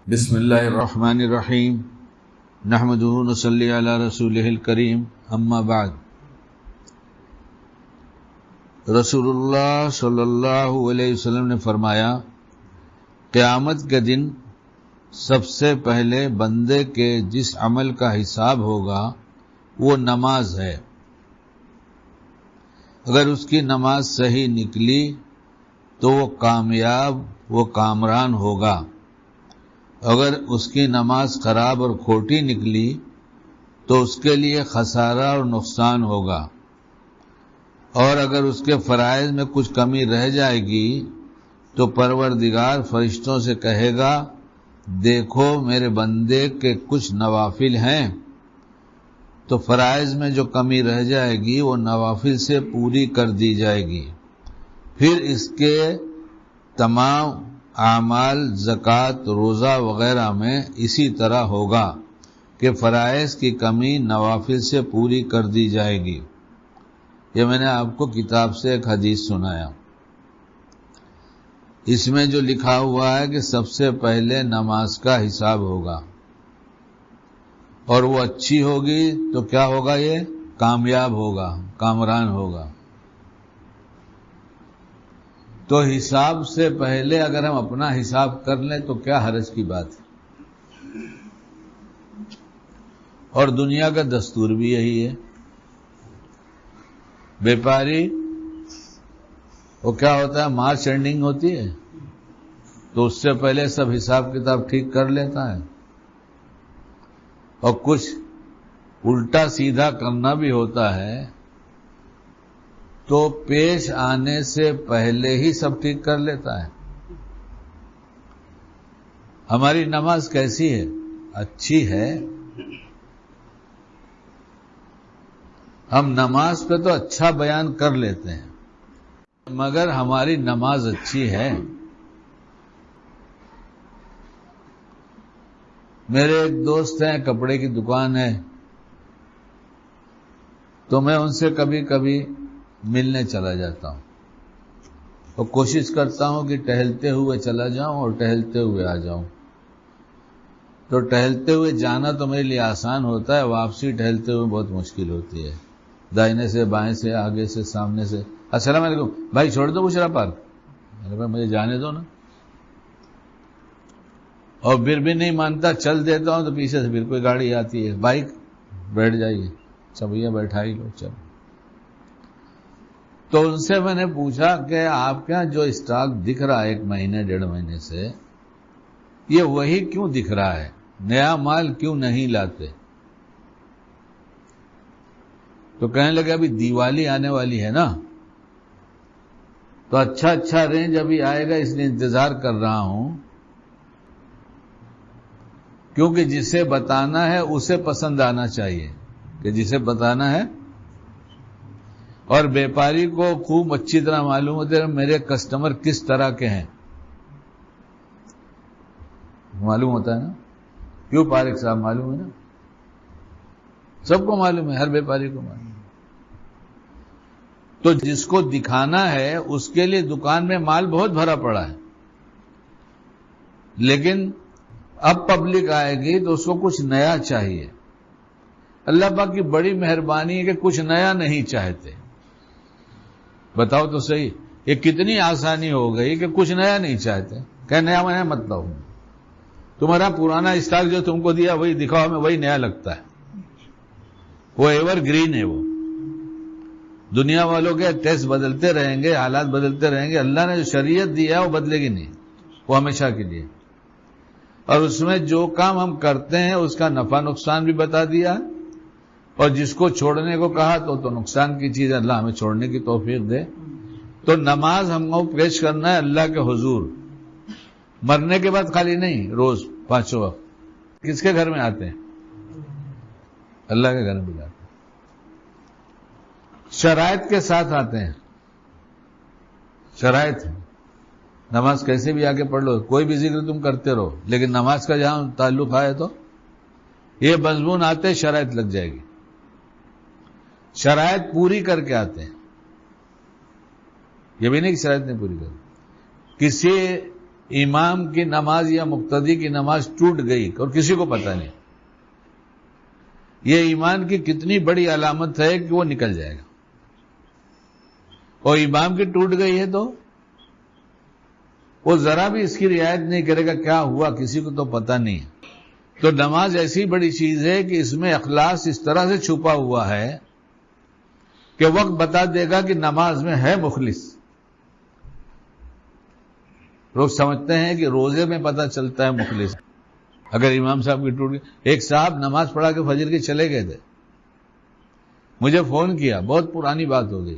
بسم اللہ الرحمن الرحیم نحمدہ ونصلی علی رسولہ الکریم اما بعد۔ رسول اللہ صلی اللہ علیہ وسلم نے فرمایا، قیامت کے دن سب سے پہلے بندے کے جس عمل کا حساب ہوگا وہ نماز ہے۔ اگر اس کی نماز صحیح نکلی تو وہ کامیاب، وہ کامران ہوگا۔ اگر اس کی نماز خراب اور کھوٹی نکلی تو اس کے لیے خسارہ اور نقصان ہوگا، اور اگر اس کے فرائض میں کچھ کمی رہ جائے گی تو پروردگار فرشتوں سے کہے گا، دیکھو میرے بندے کے کچھ نوافل ہیں، تو فرائض میں جو کمی رہ جائے گی وہ نوافل سے پوری کر دی جائے گی۔ پھر اس کے تمام اعمال، زکوٰۃ، روزہ وغیرہ میں اسی طرح ہوگا کہ فرائض کی کمی نوافل سے پوری کر دی جائے گی۔ یہ میں نے آپ کو کتاب سے ایک حدیث سنایا۔ اس میں جو لکھا ہوا ہے کہ سب سے پہلے نماز کا حساب ہوگا، اور وہ اچھی ہوگی تو کیا ہوگا؟ یہ کامیاب ہوگا، کامران ہوگا۔ تو حساب سے پہلے اگر ہم اپنا حساب کر لیں تو کیا حرج کی بات ہے؟ اور دنیا کا دستور بھی یہی ہے۔ بیپاری وہ کیا ہوتا ہے، مارچ اینڈنگ ہوتی ہے تو اس سے پہلے سب حساب کتاب ٹھیک کر لیتا ہے، اور کچھ الٹا سیدھا کرنا بھی ہوتا ہے تو پیش آنے سے پہلے ہی سب ٹھیک کر لیتا ہے۔ ہماری نماز کیسی ہے؟ اچھی ہے۔ ہم نماز پہ تو اچھا بیان کر لیتے ہیں، مگر ہماری نماز اچھی ہے؟ میرے ایک دوست ہیں، کپڑے کی دکان ہے، تو میں ان سے کبھی کبھی ملنے چلا جاتا ہوں، اور کوشش کرتا ہوں کہ ٹہلتے ہوئے چلا جاؤں اور ٹہلتے ہوئے آ جاؤں۔ تو ٹہلتے ہوئے جانا تو میرے لیے آسان ہوتا ہے، واپسی ٹہلتے ہوئے بہت مشکل ہوتی ہے، دائیں سے بائیں سے، آگے سے سامنے سے۔ السلام علیکم بھائی، چھوڑ دو بشرا پارک، بھائی مجھے جانے دو نا۔ اور پھر بھی نہیں مانتا، چل دیتا ہوں تو پیچھے سے پھر کوئی گاڑی آتی ہے، بائک بیٹھ جائیے، اچھا بھیا بیٹھا ہی لو، چلو۔ تو ان سے میں نے پوچھا کہ آپ کے یہاں جو اسٹاک دکھ رہا ہے 1 مہینے 1.5 مہینے سے، یہ وہی کیوں دکھ رہا ہے؟ نیا مال کیوں نہیں لاتے؟ تو کہنے لگے ابھی دیوالی آنے والی ہے نا، تو اچھا رینج ابھی آئے گا، اس لیے انتظار کر رہا ہوں، کیونکہ جسے بتانا ہے اسے پسند آنا چاہیے، کہ جسے بتانا ہے۔ اور بیپاری کو خوب اچھی طرح معلوم ہوتا ہے میرے کسٹمر کس طرح کے ہیں، معلوم ہوتا ہے نا؟ کیوں پارک صاحب؟ معلوم ہے نا، سب کو معلوم ہے، ہر بیپاری کو معلوم ہے۔ تو جس کو دکھانا ہے اس کے لیے دکان میں مال بہت بھرا پڑا ہے، لیکن اب پبلک آئے گی تو اس کو کچھ نیا چاہیے۔ اللہ پاک کی بڑی مہربانی ہے کہ کچھ نیا نہیں چاہتے۔ بتاؤ تو صحیح، یہ کتنی آسانی ہو گئی کہ کچھ نیا نہیں چاہتے، کہ نیا میں مطلب تمہارا پرانا اسٹاک جو تم کو دیا وہی دکھاؤ، ہمیں وہی نیا لگتا ہے، وہ ایور گرین ہے۔ وہ دنیا والوں کے ٹیسٹ بدلتے رہیں گے، حالات بدلتے رہیں گے، اللہ نے جو شریعت دی ہے وہ بدلے گی نہیں، وہ ہمیشہ کے لیے۔ اور اس میں جو کام ہم کرتے ہیں اس کا نفع نقصان بھی بتا دیا، اور جس کو چھوڑنے کو کہا تو نقصان کی چیز اللہ ہمیں چھوڑنے کی توفیق دے۔ تو نماز ہم کو پیش کرنا ہے اللہ کے حضور، مرنے کے بعد خالی نہیں، روز 5 وقت۔ کس کے گھر میں آتے ہیں؟ اللہ کے گھر میں جاتے ہیں، شرائط کے ساتھ آتے ہیں، شرائط ہے۔ نماز کیسے بھی آگے پڑھ لو، کوئی بھی ذکر تم کرتے رہو، لیکن نماز کا جہاں تعلق آئے تو یہ مضمون آتے، شرائط لگ جائے گی، شرائط پوری کر کے آتے ہیں۔ یہ بھی نہیں کہ شرائط نہیں پوری کر، کسی امام کی نماز یا مقتدی کی نماز ٹوٹ گئی اور کسی کو پتہ نہیں، یہ ایمان کی کتنی بڑی علامت ہے کہ وہ نکل جائے گا. اور امام کی ٹوٹ گئی ہے تو وہ ذرا بھی اس کی رعایت نہیں کرے گا، کیا ہوا کسی کو تو پتہ نہیں ہے. تو نماز ایسی بڑی چیز ہے کہ اس میں اخلاص اس طرح سے چھپا ہوا ہے کہ وقت بتا دے گا کہ نماز میں ہے مخلص. لوگ سمجھتے ہیں کہ روزے میں پتہ چلتا ہے مخلص. اگر امام صاحب کی ٹوٹ گئی، ایک صاحب نماز پڑھا کے فجر کے چلے گئے تھے، مجھے فون کیا، بہت پرانی بات ہو گئی.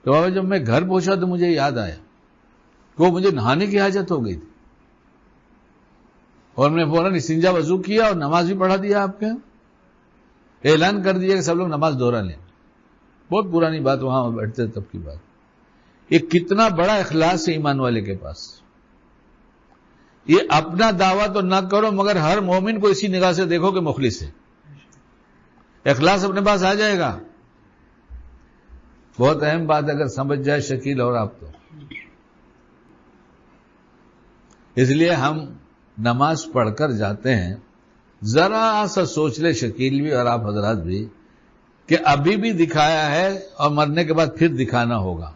تو بابا جب میں گھر پہنچا تو مجھے یاد آیا کہ وہ مجھے نہانے کی حاجت ہو گئی تھی، اور میں فوراً استنجا وضو کیا اور نماز بھی پڑھا دیا. آپ کے اعلان کر دیا کہ سب لوگ نماز دوہرا لیں. بہت پرانی بات، وہاں بیٹھتے تب کی بات. یہ کتنا بڑا اخلاص ہے ایمان والے کے پاس. یہ اپنا دعویٰ تو نہ کرو، مگر ہر مومن کو اسی نگاہ سے دیکھو کہ مخلص ہے. اخلاص اپنے پاس آ جائے گا. بہت اہم بات اگر سمجھ جائے شکیل اور آپ تو. اس لیے ہم نماز پڑھ کر جاتے ہیں، ذرا سا سوچ لے شکیل بھی اور آپ حضرات بھی کہ ابھی بھی دکھایا ہے اور مرنے کے بعد پھر دکھانا ہوگا.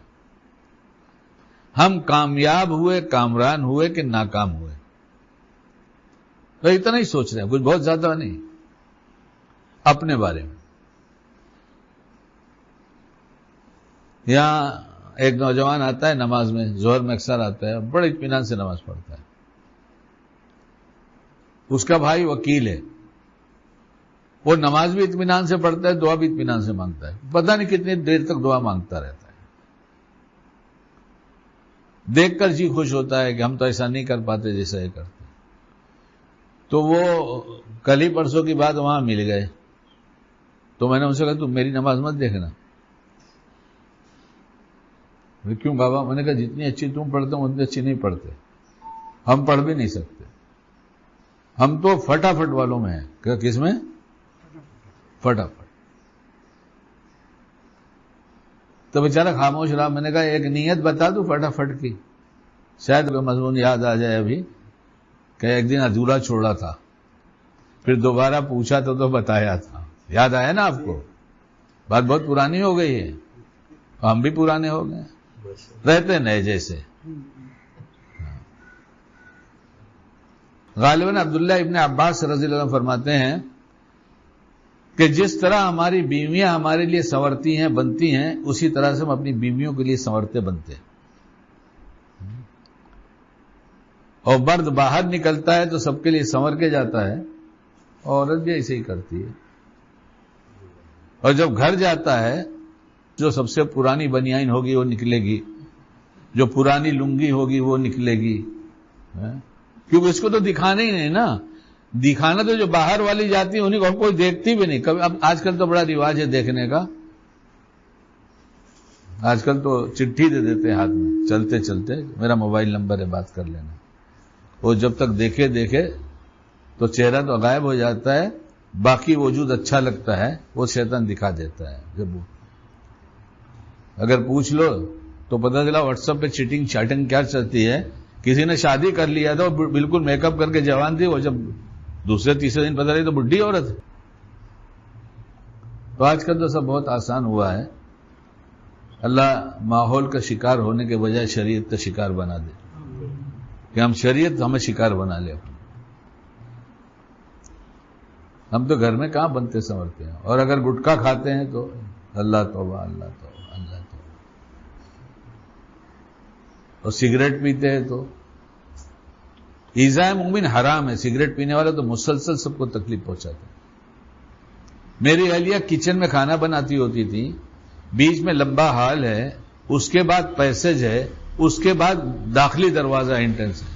ہم کامیاب ہوئے، کامران ہوئے کہ ناکام ہوئے، تو اتنا ہی سوچ رہے ہیں، کچھ بہت زیادہ نہیں اپنے بارے میں. یہاں ایک نوجوان آتا ہے نماز میں، ظہر میں اکثر آتا ہے، بڑے اطمینان سے نماز پڑھتا ہے. اس کا بھائی وکیل ہے، وہ نماز بھی اطمینان سے پڑھتا ہے، دعا بھی اطمینان سے مانگتا ہے. پتہ نہیں کتنی دیر تک دعا مانگتا رہتا ہے. دیکھ کر جی خوش ہوتا ہے کہ ہم تو ایسا نہیں کر پاتے جیسا یہ کرتے. تو وہ کل ہی پرسوں کی بات وہاں مل گئے، تو میں نے ان سے کہا تم میری نماز مت دیکھنا. کیوں بابا؟ میں نے کہا جتنی اچھی تم پڑھتے ہو اتنی اچھی نہیں پڑھتے، ہم پڑھ بھی نہیں سکتے. ہم تو فٹافٹ والوں میں ہیں. کس میں؟ فٹافٹ. تو بیچارہ خاموش رہا. میں نے کہا ایک نیت بتا دوں فٹافٹ کی، شاید کوئی مضمون یاد آ جائے ابھی، کہ ایک دن ادھورا چھوڑا تھا، پھر دوبارہ پوچھا تو بتایا تھا. یاد آیا نا آپ کو؟ بات بہت پرانی ہو گئی ہے، ہم بھی پرانے ہو گئے، رہتے نئے جیسے. غالباً عبداللہ ابن عباس رضی اللہ عنہ فرماتے ہیں کہ جس طرح ہماری بیویاں ہمارے لیے سنورتی ہیں، بنتی ہیں، اسی طرح سے ہم اپنی بیویوں کے لیے سنورتے بنتے ہیں. اور مرد باہر نکلتا ہے تو سب کے لیے سنور کے جاتا ہے، عورت بھی ایسے ہی کرتی ہے. اور جب گھر جاتا ہے، جو سب سے پرانی بنیان ہوگی وہ نکلے گی، جو پرانی لنگی ہوگی وہ نکلے گی، کیونکہ اس کو تو دکھانا ہی نہیں نا. دکھانا تو جو باہر والی جاتی ہے انہیں کو کوئی دیکھتی بھی نہیں کبھی. اب آج کل تو بڑا رواج ہے دیکھنے کا، آج کل تو چٹھی دے دیتے ہیں ہاتھ میں، چلتے چلتے میرا موبائل نمبر ہے بات کر لینا. وہ جب تک دیکھے تو چہرہ تو غائب ہو جاتا ہے، باقی وجود اچھا لگتا ہے، وہ شیطان دکھا دیتا ہے. جب اگر پوچھ لو تو پتہ چلا واٹس ایپ پہ چیٹنگ چیٹنگ کیا چلتی ہے. کسی نے شادی کر لیا تھا، بالکل میک اپ کر کے جوان تھی، وہ جب دوسرے تیسرے دن پتہ لگی تو بڈھی عورت. تو آج کل تو سب بہت آسان ہوا ہے. اللہ ماحول کا شکار ہونے کے بجائے شریعت کا شکار بنا دے، کہ ہم شریعت ہمیں شکار بنا لے. ہم تو گھر میں کہاں بنتے سنورتے ہیں، اور اگر گٹکا کھاتے ہیں تو اللہ توبہ اللہ توبہ اللہ توبہ. اور سگریٹ پیتے ہیں تو ایذائے مومن حرام ہے. سگریٹ پینے والا تو مسلسل سب کو تکلیف پہنچاتا ہے. میری اہلیہ کچن میں کھانا بناتی ہوتی تھی، بیچ میں لمبا ہال ہے، اس کے بعد پیسیج ہے، اس کے بعد داخلی دروازہ انٹرنس ہے.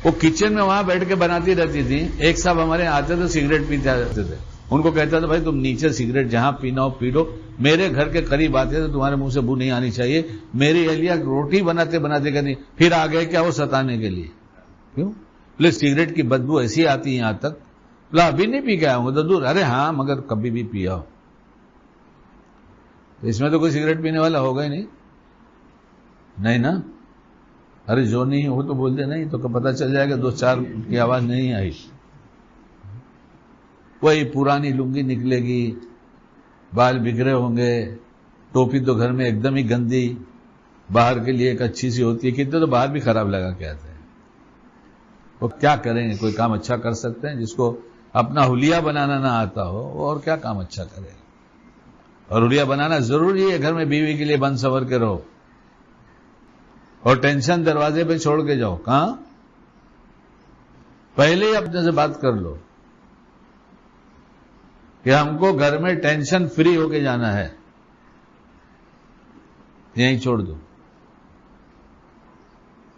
وہ کچن میں وہاں بیٹھ کے بناتی رہتی تھی. ایک صاحب ہمارے آتے تھے سگریٹ پیتے آتے تھے، ان کو کہتا تھا بھائی تم نیچے سگریٹ جہاں پینا ہو پی لو، میرے گھر کے قریب آتے تھے تمہارے منہ سے بو نہیں آنی چاہیے. میری اہلیہ روٹی بناتے بناتے کہتی پھر آ گئے کیا وہ ستانے کے لیے. کیوں؟ بولے سگریٹ کی بدبو ایسی آتی ہے یہاں تک. بولا ابھی نہیں پی کے آیا ہوں تو دور. ارے ہاں مگر کبھی بھی پیا ہو. اس میں تو کوئی سگریٹ پینے والا ہوگا ہی نہیں نا. ارے جو نہیں ہو تو بول دے نہیں، تو پتہ چل جائے گا 2-4 کی آواز نہیں آئی، وہی پرانی لنگی نکلے گی، بال بگڑے ہوں گے، ٹوپی تو گھر میں ایک دم ہی گندی، باہر کے لیے ایک اچھی سی ہوتی ہے، کتنے تو باہر بھی خراب لگا کے آتے ہیں۔ وہ کیا کریں گے؟ کوئی کام اچھا کر سکتے ہیں؟ جس کو اپنا حلیہ بنانا نہ آتا ہو وہ اور کیا کام اچھا کرے گا؟ اور حلیہ بنانا ضروری ہے، گھر میں بیوی کے لیے بن سنور کے رہو، اور ٹینشن دروازے پہ چھوڑ کے جاؤ۔ کہاں؟ پہلے ہی اپنے سے بات کر لو کہ ہم کو گھر میں ٹینشن فری ہو کے جانا ہے، یہیں چھوڑ دو۔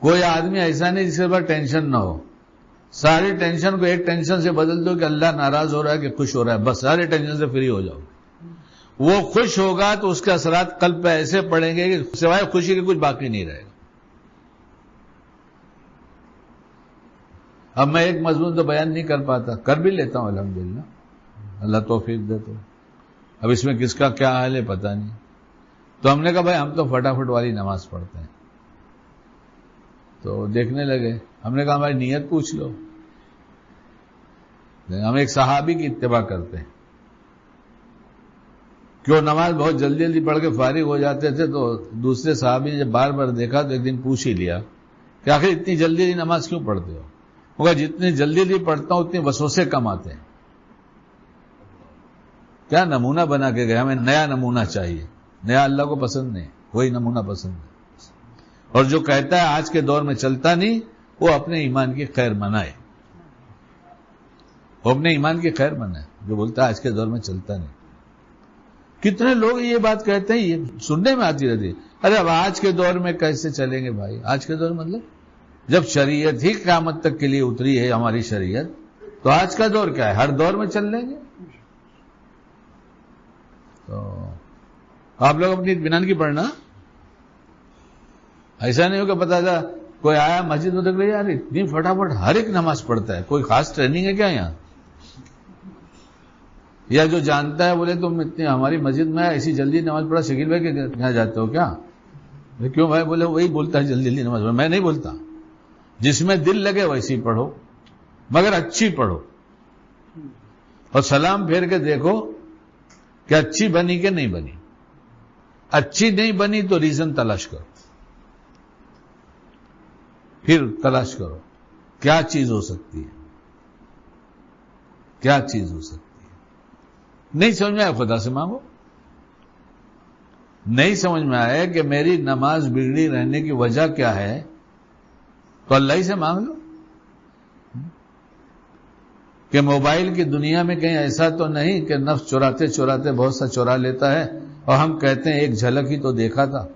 کوئی آدمی ایسا نہیں جس کے بعد ٹینشن نہ ہو، ساری ٹینشن کو ایک ٹینشن سے بدل دو کہ اللہ ناراض ہو رہا ہے کہ خوش ہو رہا ہے، بس سارے ٹینشن سے فری ہو جاؤ۔ وہ خوش ہوگا تو اس کے اثرات قلب پہ ایسے پڑیں گے کہ سوائے خوشی کے کچھ باقی نہیں رہے گا۔ اب میں ایک مضمون تو بیان نہیں کر پاتا، کر بھی لیتا ہوں الحمدللہ، اللہ توفیق دے تو۔ اب اس میں کس کا کیا حال ہے پتہ نہیں، تو ہم نے کہا بھائی ہم تو فٹافٹ والی نماز پڑھتے ہیں، تو دیکھنے لگے۔ ہم نے کہا ہماری نیت پوچھ لو، ہم ایک صحابی کی اتباع کرتے ہیں کہ وہ نماز بہت جلدی جلدی پڑھ کے فارغ ہو جاتے تھے، تو دوسرے صحابی نے جب بار بار دیکھا تو ایک دن پوچھ ہی لیا کہ آخر اتنی جلدی جلدی نماز کیوں پڑھتے ہو؟ وہ کہا جتنی جلدی جلدی پڑھتا ہوں اتنے وسوسے کم آتے ہیں۔ کیا نمونہ بنا کے گئے، ہمیں نیا نمونہ چاہیے، نیا اللہ کو پسند نہیں، وہی نمونہ پسند ہے۔ اور جو کہتا ہے آج کے دور میں چلتا نہیں، وہ اپنے ایمان کی خیر منائے، وہ اپنے ایمان کی خیر منائے، جو بولتا ہے آج کے دور میں چلتا نہیں۔ کتنے لوگ یہ بات کہتے ہیں، یہ سننے میں آتی رہتی ہے، ارے اب آج کے دور میں کیسے چلیں گے بھائی؟ آج کے دور مطلب جب شریعت ہی قیامت تک کے لیے اتری ہے ہماری شریعت، تو آج کا دور کیا ہے؟ ہر دور میں چل لیں گے۔ تو آپ لوگ اپنی اطمینان کی پڑھنا، ایسا نہیں ہو کہ پتا تھا کوئی آیا مسجد میں دیکھ لے یار اتنی فٹافٹ ہر ایک نماز پڑھتا ہے، کوئی خاص ٹریننگ ہے کیا یہاں؟ یا جو جانتا ہے بولے تم اتنی ہماری مسجد میں ایسی جلدی نماز پڑھا، شکیل بھائی کے یہاں جاتے ہو کیا؟ کیوں بھائی؟ بولے وہی بولتا ہے جلدی جلدی نماز پڑھو۔ میں نہیں بولتا، جس میں دل لگے ویسی پڑھو، مگر اچھی پڑھو، اور سلام پھیر کے دیکھو کہ اچھی بنی کہ نہیں بنی۔ اچھی نہیں بنی تو ریزن تلاش کرو، پھر تلاش کرو کیا چیز ہو سکتی ہے، کیا چیز ہو سکتی ہے۔ نہیں سمجھ میں آیا خدا سے مانگو، نہیں سمجھ میں آیا کہ میری نماز بگڑی رہنے کی وجہ کیا ہے، تو اللہ ہی سے مانگ لو کہ موبائل کی دنیا میں کہیں ایسا تو نہیں کہ نفس چراتے چراتے بہت سا چرا لیتا ہے، اور ہم کہتے ہیں ایک جھلک ہی تو دیکھا تھا۔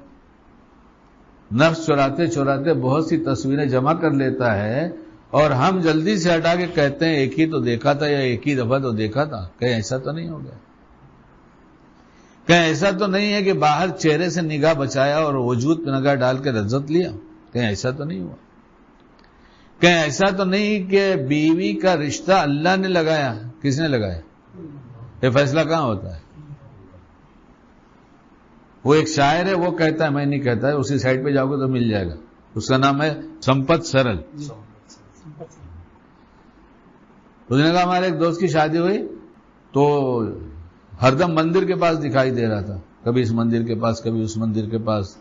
نفس چراتے چراتے بہت سی تصویریں جمع کر لیتا ہے، اور ہم جلدی سے ہٹا کے کہتے ہیں ایک ہی تو دیکھا تھا، یا ایک ہی دفعہ تو دیکھا تھا۔ کہیں ایسا تو نہیں ہو گیا؟ کہیں ایسا تو نہیں ہے کہ باہر چہرے سے نگاہ بچایا اور وجود پہ نگاہ ڈال کے لذت لیا؟ کہیں ایسا تو نہیں ہوا؟ کہیں ایسا تو نہیں کہ بیوی کا رشتہ اللہ نے لگایا؟ کس نے لگایا؟ یہ فیصلہ کہاں ہوتا ہے؟ وہ ایک شاعر ہے، وہ کہتا ہے، میں نہیں کہتا ہے، اسی سائٹ پہ جاؤ گے تو مل جائے گا، اس کا نام ہے سمپت سرل۔ اس نے کہا ہمارے ایک دوست کی شادی ہوئی تو ہر دم مندر کے پاس دکھائی دے رہا تھا، کبھی اس مندر کے پاس کبھی اس مندر کے پاس۔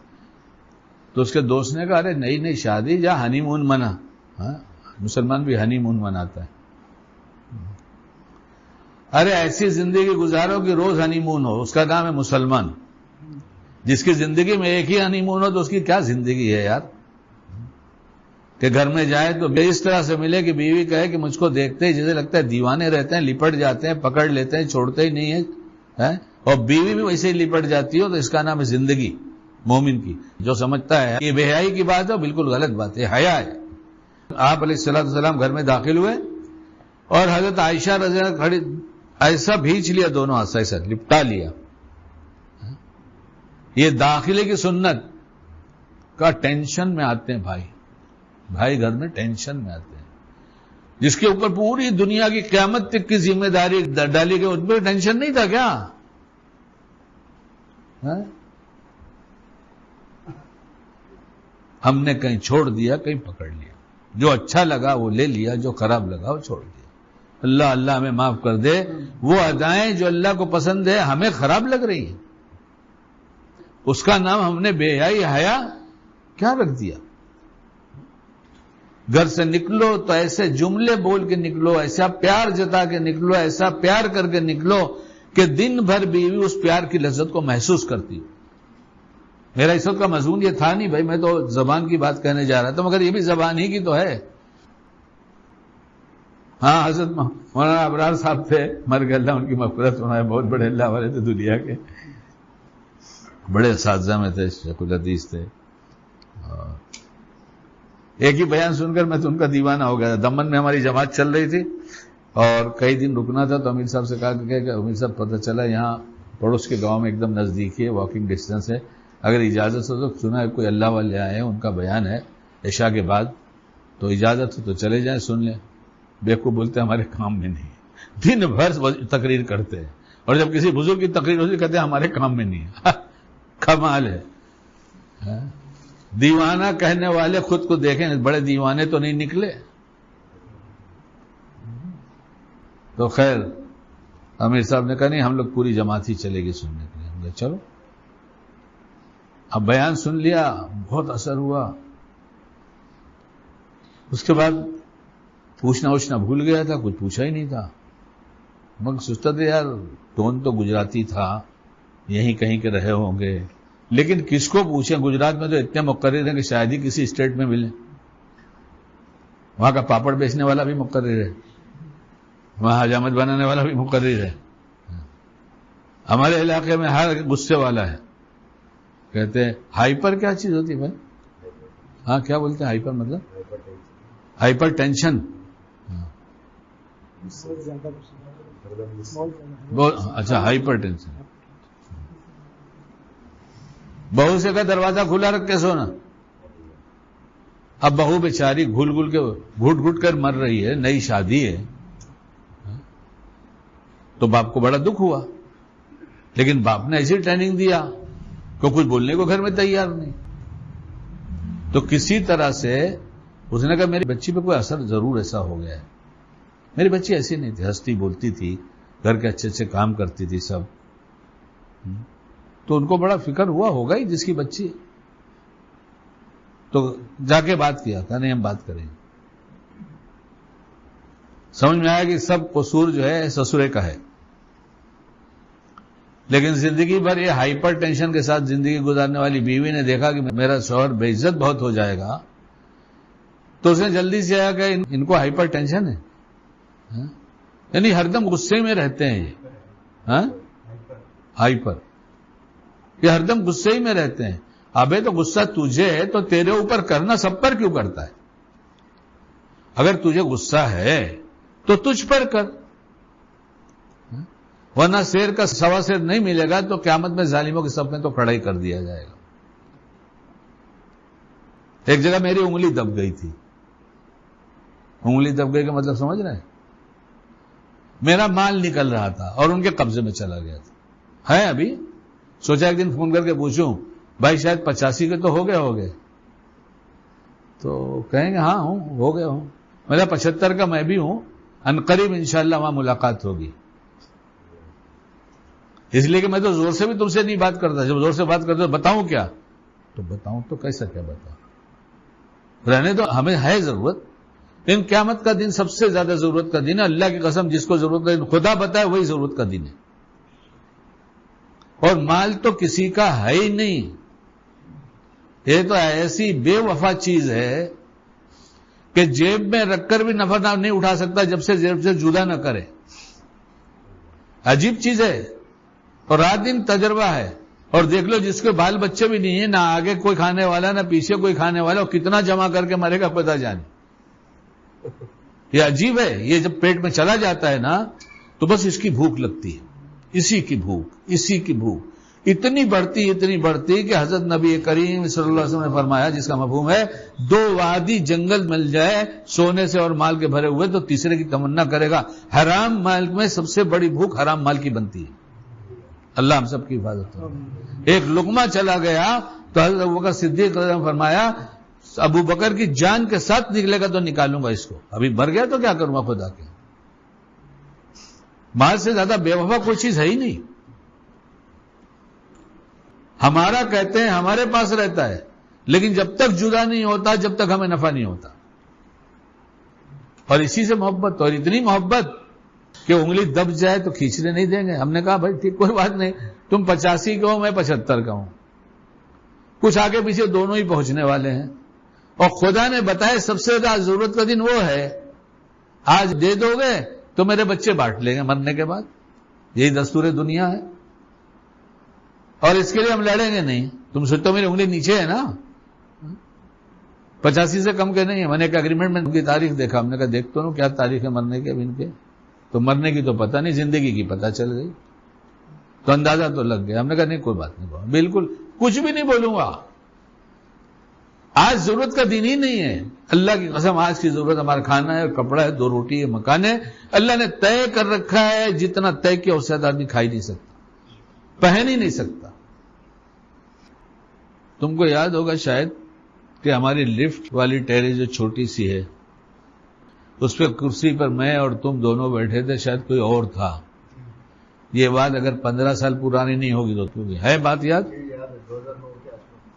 تو اس کے دوست نے کہا ارے نئی نئی شادی، جا ہنی مون منا۔ ہاں مسلمان بھی ہنی مون مناتا ہے۔ ارے ایسی زندگی گزارو کہ روز ہنی مون ہو، اس کا نام ہے مسلمان۔ جس کی زندگی میں ایک ہی ہنی مون ہو تو اس کی کیا زندگی ہے یار؟ کہ گھر میں جائے تو اس طرح سے ملے کہ بیوی کہے کہ مجھ کو دیکھتے ہی جیسے لگتا ہے دیوانے رہتے ہیں، لپٹ جاتے ہیں، پکڑ لیتے ہیں، چھوڑتے ہی نہیں ہے، اور بیوی بھی ویسے ہی لپٹ جاتی ہو، تو اس کا نام ہے زندگی مومن کی۔ جو سمجھتا ہے یہ بے حیائی کی بات ہے بالکل غلط بات ہے، حیا ہے۔ آپ علیہ السلام گھر میں داخل ہوئے اور حضرت عائشہ رضی اللہ عنہا کھڑی، ایسا بھینچ لیا دونوں ہاتھ سے، ایسا لپٹا لیا۔ یہ داخلے کی سنت کا ٹینشن میں آتے ہیں بھائی گھر میں ٹینشن میں آتے ہیں، جس کے اوپر پوری دنیا کی قیامت تک کی ذمہ داری ڈالی گئی، ان پہ ٹینشن نہیں تھا کیا؟ ہم نے کہیں چھوڑ دیا کہیں پکڑ لیا، جو اچھا لگا وہ لے لیا، جو خراب لگا وہ چھوڑ دیا۔ اللہ اللہ ہمیں معاف کر دے، وہ ادائیں جو اللہ کو پسند ہے ہمیں خراب لگ رہی ہیں، اس کا نام ہم نے بے حیائی حیا کیا رکھ دیا۔ گھر سے نکلو تو ایسے جملے بول کے نکلو، ایسا پیار جتا کے نکلو، ایسا پیار کر کے نکلو کہ دن بھر بیوی اس پیار کی لذت کو محسوس کرتی ہو۔ میرا اس وقت کا مضمون یہ تھا نہیں بھائی، میں تو زبان کی بات کہنے جا رہا تھا، مگر یہ بھی زبان ہی کی تو ہے۔ ہاں حضرت مولانا ابرار صاحب تھے، مر گئے، اللہ ان کی مغفرت فرمائے، بہت بڑے اللہ والے تھے دنیا کے، بڑے اساتذہ میں تھے، شیخ الحدیث تھے۔ ایک ہی بیان سن کر میں تو ان کا دیوانہ ہو گیا۔ دمن میں ہماری جماعت چل رہی تھی اور کئی دن رکنا تھا، تو امیر صاحب سے کہا کہ امیر صاحب پتہ چلا یہاں پڑوس کے گاؤں میں ایک دم نزدیک ہے، واکنگ ڈسٹینس ہے، اگر اجازت ہو تو سنا ہے کوئی اللہ والے آئے ہیں، ان کا بیان ہے عشاء کے بعد، تو اجازت ہو تو چلے جائیں سن لیں۔ بیوقوف بولتے ہمارے کام میں نہیں، دن بھر تقریر کرتے ہیں، اور جب کسی بزرگ کی تقریر ہوتی کہتے ہیں ہمارے کام میں نہیں ہے۔ کمال ہے۔ دیوانہ کہنے والے خود کو دیکھیں، بڑے دیوانے تو نہیں نکلے۔ تو خیر امیر صاحب نے کہا نہیں ہم لوگ پوری جماعت ہی چلے گی سننے کے لیے۔ ہم نے چلو، اب بیان سن لیا، بہت اثر ہوا۔ اس کے بعد پوچھنا بھول گیا تھا، کچھ پوچھا ہی نہیں تھا، مگر سوچتا تھا یار ٹون تو گجراتی تھا، یہیں کہیں کے رہے ہوں گے، لیکن کس کو پوچھیں؟ گجرات میں تو اتنے مقرر ہیں کہ شاید ہی کسی اسٹیٹ میں ملیں۔ وہاں کا پاپڑ بیچنے والا بھی مقرر ہے، وہاں حجامت بنانے والا بھی مقرر ہے، ہمارے علاقے میں ہر غصے والا ہے۔ کہتے ہیں ہائپر کیا چیز ہوتی ہے بھائی؟ ہاں کیا بولتے ہیں ہائپر؟ مطلب ہائپر ٹینشن۔ اچھا ہائپر ٹینشن۔ بہو سے کا دروازہ کھلا رکھ کے سونا۔ اب بہو بیچاری گھٹ گھٹ کر مر رہی ہے، نئی شادی ہے، تو باپ کو بڑا دکھ ہوا، لیکن باپ نے ایسی ٹریننگ دیا کہ کچھ بولنے کو گھر میں تیار نہیں۔ تو کسی طرح سے اس نے کہا میری بچی پہ کوئی اثر ضرور ایسا ہو گیا ہے۔ میری بچی ایسی نہیں تھی، ہنستی بولتی تھی، گھر کے اچھے اچھے کام کرتی تھی سب، تو ان کو بڑا فکر ہوا ہوگا ہی جس کی بچی۔ تو جا کے بات کیا، کہا نہیں ہم بات کریں۔ سمجھ میں آیا کہ سب قصور جو ہے سسرے کا ہے، لیکن زندگی بھر یہ ہائپر ٹینشن کے ساتھ زندگی گزارنے والی بیوی نے دیکھا کہ میرا شوہر بے عزت بہت ہو جائے گا، تو اس نے جلدی سے آیا کہ ان کو ہائپر ٹینشن ہے، یعنی ہر دم غصے میں رہتے ہیں یہ، ہائپر، یہ ہر دم غصے ہی میں رہتے ہیں۔ ابے تو غصہ تجھے ہے تو تیرے اوپر کرنا سب پر کیوں کرتا ہے؟ اگر تجھے غصہ ہے تو تجھ پر کر، ورنہ شیر کا سوا شیر نہیں ملے گا تو قیامت میں ظالموں کے صف میں تو کھڑا ہی کر دیا جائے گا۔ ایک جگہ میری انگلی دب گئی تھی، انگلی دب گئی کا مطلب سمجھ رہے ہیں؟ میرا مال نکل رہا تھا اور ان کے قبضے میں چلا گیا تھا، ہے ابھی، سوچا ایک دن فون کر کے پوچھوں بھائی شاید 85 کے تو ہو گئے، تو کہیں گے ہاں ہو گئے ہوں، میرا 75 کا میں بھی ہوں، عنقریب انشاءاللہ وہاں ملاقات ہوگی۔ اس لیے کہ میں تو زور سے بھی تم سے نہیں بات کرتا، جب زور سے بات کرتا بتاؤں کیا؟ تو بتاؤں تو کیسا کیا بتاؤں، رہنے تو ہمیں ہے ضرورت، لیکن قیامت کا دن سب سے زیادہ ضرورت کا دن ہے۔ اللہ کی قسم جس کو ضرورت کا دن خدا بتائے وہی ضرورت کا دن ہے، اور مال تو کسی کا ہے ہی نہیں، یہ تو ایسی بے وفا چیز ہے کہ جیب میں رکھ کر بھی نفع نہیں اٹھا سکتا جب سے جیب سے جدا نہ کرے، عجیب چیز ہے، اور رات دن تجربہ ہے۔ اور دیکھ لو جس کے بال بچے بھی نہیں ہیں، نہ آگے کوئی کھانے والا نہ پیچھے کوئی کھانے والا، اور کتنا جمع کر کے مرے گا پتہ جانے۔ یہ عجیب ہے، یہ جب پیٹ میں چلا جاتا ہے نا تو بس اس کی بھوک لگتی ہے، اسی کی بھوک اتنی بڑھتی کہ حضرت نبی کریم صلی اللہ علیہ وسلم نے فرمایا، جس کا مفہوم ہے 2 وادی جنگل مل جائے سونے سے اور مال کے بھرے ہوئے تو تیسرے کی تمنا کرے گا۔ حرام مال میں سب سے بڑی بھوک حرام مال کی بنتی ہے۔ اللہ ہم سب کی حفاظت کرے۔ ایک لقمہ چلا گیا تو حضرت ابوبکر صدیق رضی اللہ عنہ نے فرمایا ابو بکر کی جان کے ساتھ نکلے گا تو نکالوں گا اس کو، ابھی مر گیا تو کیا کروں گا خدا کے. مال سے زیادہ بے وفا کوئی چیز ہے ہی نہیں. ہمارا کہتے ہیں ہمارے پاس رہتا ہے، لیکن جب تک جدا نہیں ہوتا، جب تک ہمیں نفع نہیں ہوتا. اور اسی سے محبت، اور اتنی محبت کہ انگلی دب جائے تو کھینچنے نہیں دیں گے. ہم نے کہا بھائی ٹھیک، کوئی بات نہیں، تم 85 کا ہو، میں 75 کا ہوں، کچھ آگے پیچھے دونوں ہی پہنچنے والے ہیں. اور خدا نے بتایا سب سے زیادہ ضرورت کا دن وہ ہے، آج دے دو گے تو میرے بچے بانٹ لیں گے مرنے کے بعد. یہی دستور دنیا ہے، اور اس کے لیے ہم لڑیں گے نہیں. تم سوچتے ہو میری انگلی نیچے ہے نا، 85 سے کم کے نہیں ہے. میں نے ایک اگریمنٹ میں ان کی تاریخ دیکھا، ہم نے کہا دیکھتا ہوں کیا تاریخ ہے مرنے کے. اب ان کے تو مرنے کی تو پتہ نہیں، زندگی کی پتہ چل گئی تو اندازہ تو لگ گیا. ہم نے کہا نہیں کوئی بات نہیں، بالکل کچھ بھی نہیں بولوں گا. آج ضرورت کا دن ہی نہیں ہے. اللہ کی قسم آج کی ضرورت ہمارا کھانا ہے، کپڑا ہے، 2 روٹی ہے، مکان ہے. اللہ نے طے کر رکھا ہے، جتنا طے کیا اس سے زیادہ آدمی کھا ہی نہیں سکتا، پہن ہی نہیں سکتا. تم کو یاد ہوگا شاید کہ ہماری لفٹ والی ٹیرس جو چھوٹی سی ہے، اس پہ کرسی پر میں اور تم دونوں بیٹھے تھے، شاید کوئی اور تھا. یہ بات اگر 15 سال پرانی نہیں ہوگی تو کیوں ہے بات یاد؟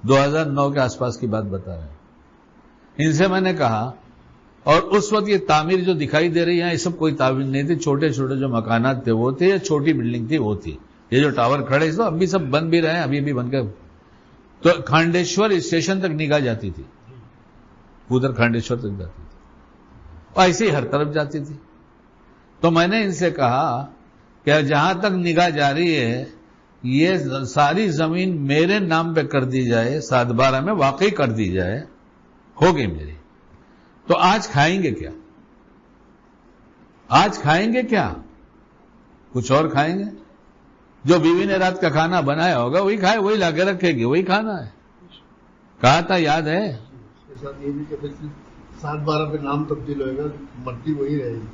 2009 کے آس پاس کی بات بتا رہے ہیں. ان سے میں نے کہا، اور اس وقت یہ تعمیر جو دکھائی دے رہی ہے یہ سب کوئی تعمیر نہیں تھی، چھوٹے چھوٹے جو مکانات تھے وہ تھے، یا چھوٹی بلڈنگ تھی وہ تھی. یہ جو ٹاور کھڑے اس وقت اب بھی سب بن بھی رہے ہیں، ابھی بھی بن کے. تو کھانڈیشور اسٹیشن تک نگاہ جاتی تھی، ادھر کھانڈیشور تک جاتی تھی، اور ایسے ہی ہر طرف جاتی تھی. تو میں نے ان سے کہا کہ جہاں تک نگاہ جا رہی ہے یہ ساری زمین میرے نام پہ کر دی جائے، 7/12 میں واقعی کر دی جائے، ہو گئی میری، تو آج کھائیں گے کیا؟ آج کھائیں گے کیا؟ کچھ اور کھائیں گے؟ جو بیوی نے رات کا کھانا بنایا ہوگا وہی کھائے، وہی لا کے رکھے گی، وہی کھانا ہے. کہا تھا یاد ہے؟ اس کے ساتھ یہ بھی کہ 7/12 پہ نام تبدیل ہوئے گا، مٹی وہی رہے گی،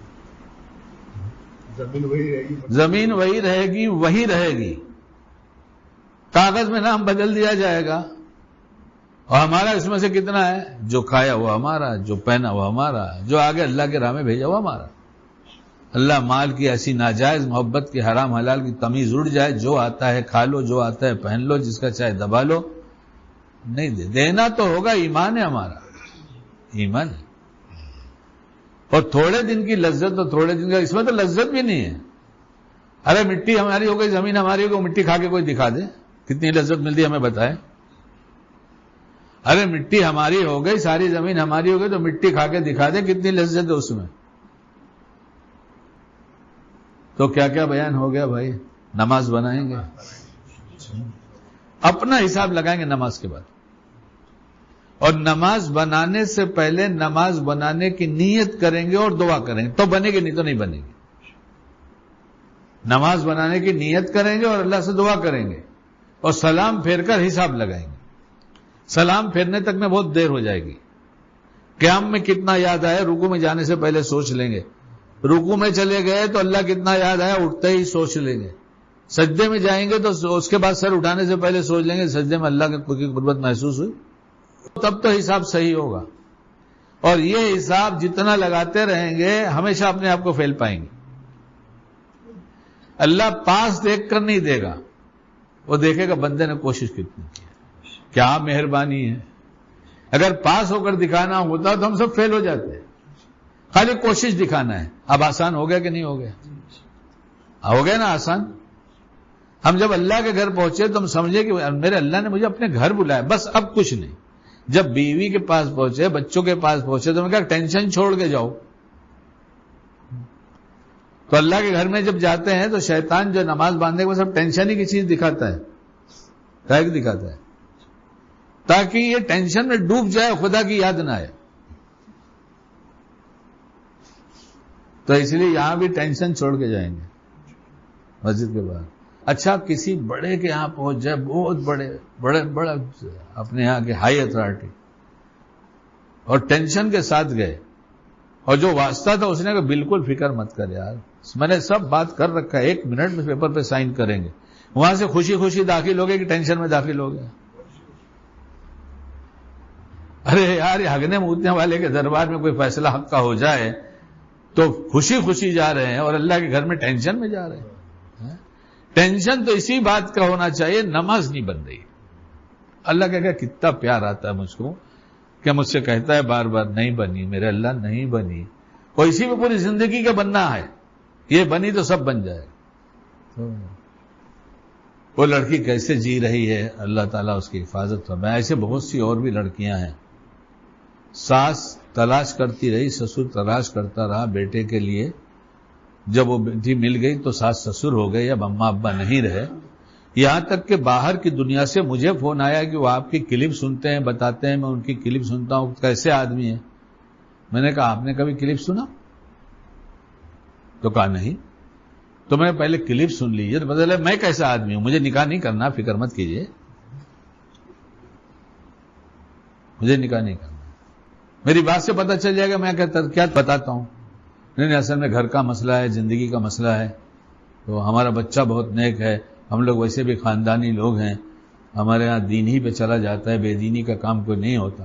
زمین وہی رہے گی، زمین وہی رہے گی، وہی رہے گی. کاغذ میں نام بدل دیا جائے گا، اور ہمارا اس میں سے کتنا ہے؟ جو کھایا وہ ہمارا، جو پہنا وہ ہمارا، جو آگے اللہ کے راہ میں بھیجا وہ ہمارا. اللہ مال کی ایسی ناجائز محبت کی، حرام حلال کی تمیز اڑ جائے. جو آتا ہے کھا لو، جو آتا ہے پہن لو، جس کا چاہے دبا لو. نہیں دینا تو ہوگا، ایمان ہے ہمارا، ایمان ہے. اور تھوڑے دن کی لذت، تو تھوڑے دن کا اس میں تو لذت بھی نہیں ہے. ارے مٹی ہماری ہو گئی، زمین ہماری ہو گئی، مٹی کھا کے کوئی دکھا دے کتنی لذت ملتی ہے ہمیں بتائے. ارے مٹی ہماری ہو گئی، ساری زمین ہماری ہو گئی، تو مٹی کھا کے دکھا دے کتنی لذت ہے اس میں. تو کیا کیا بیان ہو گیا بھائی. نماز بنائیں گے، اپنا حساب لگائیں گے نماز کے بعد. اور نماز بنانے سے پہلے نماز بنانے کی نیت کریں گے اور دعا کریں گے، تو بنے گی، نہیں تو نہیں بنے گی. نماز بنانے کی نیت کریں گے اور اللہ سے دعا کریں گے، اور سلام پھیر کر حساب لگائیں گے. سلام پھیرنے تک میں بہت دیر ہو جائے گی. قیام میں کتنا یاد آیا، رکوع میں جانے سے پہلے سوچ لیں گے. رکوع میں چلے گئے تو اللہ کتنا یاد آیا، اٹھتے ہی سوچ لیں گے. سجدے میں جائیں گے تو اس کے بعد سر اٹھانے سے پہلے سوچ لیں گے سجدے میں اللہ کی قربت محسوس ہوئی، تب تو حساب صحیح ہوگا. اور یہ حساب جتنا لگاتے رہیں گے ہمیشہ اپنے آپ کو فیل پائیں گے. اللہ پاس دیکھ کر نہیں دے گا، وہ دیکھے گا بندے نے کوشش کتنی کی. کیا مہربانی ہے. اگر پاس ہو کر دکھانا ہوتا تو ہم سب فیل ہو جاتے. خالی کوشش دکھانا ہے. اب آسان ہو گیا کہ نہیں ہو گیا؟ ہو گیا نا آسان. ہم جب اللہ کے گھر پہنچے تو ہم سمجھے کہ میرے اللہ نے مجھے اپنے گھر بلایا، بس اب کچھ نہیں. جب بیوی کے پاس پہنچے، بچوں کے پاس پہنچے تو میں کہا ٹینشن چھوڑ کے جاؤ. تو اللہ کے گھر میں جب جاتے ہیں تو شیطان جو نماز باندھنے کو سب ٹینشن ہی کی چیز دکھاتا ہے. کیا دکھاتا ہے؟ تاکہ یہ ٹینشن میں ڈوب جائے، خدا کی یاد نہ آئے. تو اس لیے یہاں بھی ٹینشن چھوڑ کے جائیں گے مسجد کے بعد. اچھا کسی بڑے کے یہاں پہنچ جائے، بہت بڑے اپنے یہاں کے ہائی اتھارٹی، اور ٹینشن کے ساتھ گئے، اور جو واسطہ تھا اس نے کہا بالکل فکر مت کر یار، میں نے سب بات کر رکھا ہے، 1 منٹ میں پیپر پہ سائن کریں گے. وہاں سے خوشی خوشی داخل ہو گئے کہ ٹینشن میں داخل ہو گئے. ارے یار، یہ ہگنے مودنے والے کے دربار میں کوئی فیصلہ حق کا ہو جائے تو خوشی خوشی جا رہے ہیں، اور اللہ کے گھر میں ٹینشن میں جا رہے ہیں. ٹینشن تو اسی بات کا ہونا چاہیے، نماز نہیں بن رہی. اللہ کہ کتنا پیار آتا ہے مجھ کو کہ مجھ سے کہتا ہے بار بار نہیں بنی میرے اللہ، نہیں بنی. اور اسی میں پوری زندگی کا بننا ہے، یہ بنی تو سب بن جائے. وہ لڑکی کیسے جی رہی ہے، اللہ تعالیٰ اس کی حفاظت فرمائے. ایسے بہت سی اور بھی لڑکیاں ہیں، ساس تلاش کرتی رہی، سسر تلاش کرتا رہا بیٹے کے لیے. جب وہ بیٹی مل گئی تو ساس سسر ہو گئے، اب اماں ابا نہیں رہے. یہاں تک کہ باہر کی دنیا سے مجھے فون آیا کہ وہ آپ کی کلپ سنتے ہیں، بتاتے ہیں. میں ان کی کلپ سنتا ہوں، کیسے آدمی ہیں. میں نے کہا آپ نے کبھی کلپ سنا؟ تو کہا نہیں. تو میں نے پہلے کلپ سن لیجیے تو پتہ چلا میں کیسا آدمی ہوں. مجھے نکاح نہیں کرنا، فکر مت کیجیے، مجھے نکاح نہیں کرنا. میری بات سے پتہ چل جائے گا میں کیا بتاتا ہوں. نہیں، اصل میں گھر کا مسئلہ ہے، زندگی کا مسئلہ ہے. تو ہمارا بچہ بہت نیک ہے، ہم لوگ ویسے بھی خاندانی لوگ ہیں، ہمارے ہاں دین ہی پہ چلا جاتا ہے، بے دینی کا کام کوئی نہیں ہوتا.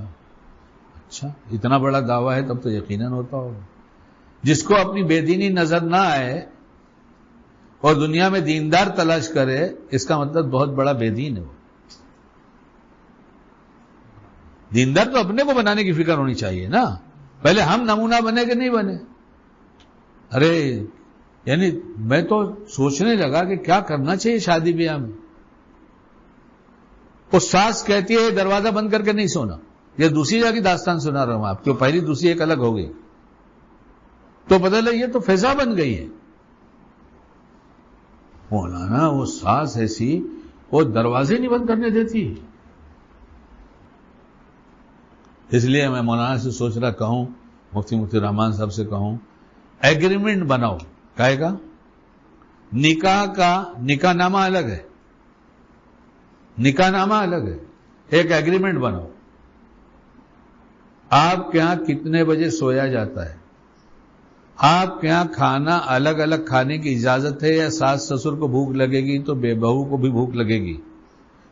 اچھا، اتنا بڑا دعویٰ ہے تب تو یقیناً ہوتا ہوگا. جس کو اپنی بے دینی نظر نہ آئے اور دنیا میں دیندار تلاش کرے، اس کا مطلب بہت بڑا بے دین ہے. وہ دیندار تو اپنے کو بنانے کی فکر ہونی چاہیے نا. پہلے ہم نمونہ بنے کہ نہیں بنے. ارے یعنی میں تو سوچنے لگا کہ کیا کرنا چاہیے شادی بیاہ میں. وہ ساس کہتی ہے دروازہ بند کر کے نہیں سونا. یہ دوسری جگہ کی داستان سنا رہا ہوں آپ کو، پہلی دوسری ایک الگ ہو گئی. تو پتہ لگا یہ تو فضا بن گئی ہے. مولانا وہ ساس ایسی، وہ دروازے نہیں بند کرنے دیتی. اس لیے میں مولانا سے سوچ رہا کہوں، مفتی رحمان صاحب سے کہوں، ایگریمنٹ بناؤ. کہے گا نکاح نامہ الگ ہے، نکاح نامہ الگ ہے. ایک ایگریمنٹ بناؤ. آپ کے ہاں کتنے بجے سویا جاتا ہے، آپ کے ہاں کھانا الگ الگ کھانے کی اجازت ہے، یا ساس سسر کو بھوک لگے گی تو بے بہو کو بھی بھوک لگے گی،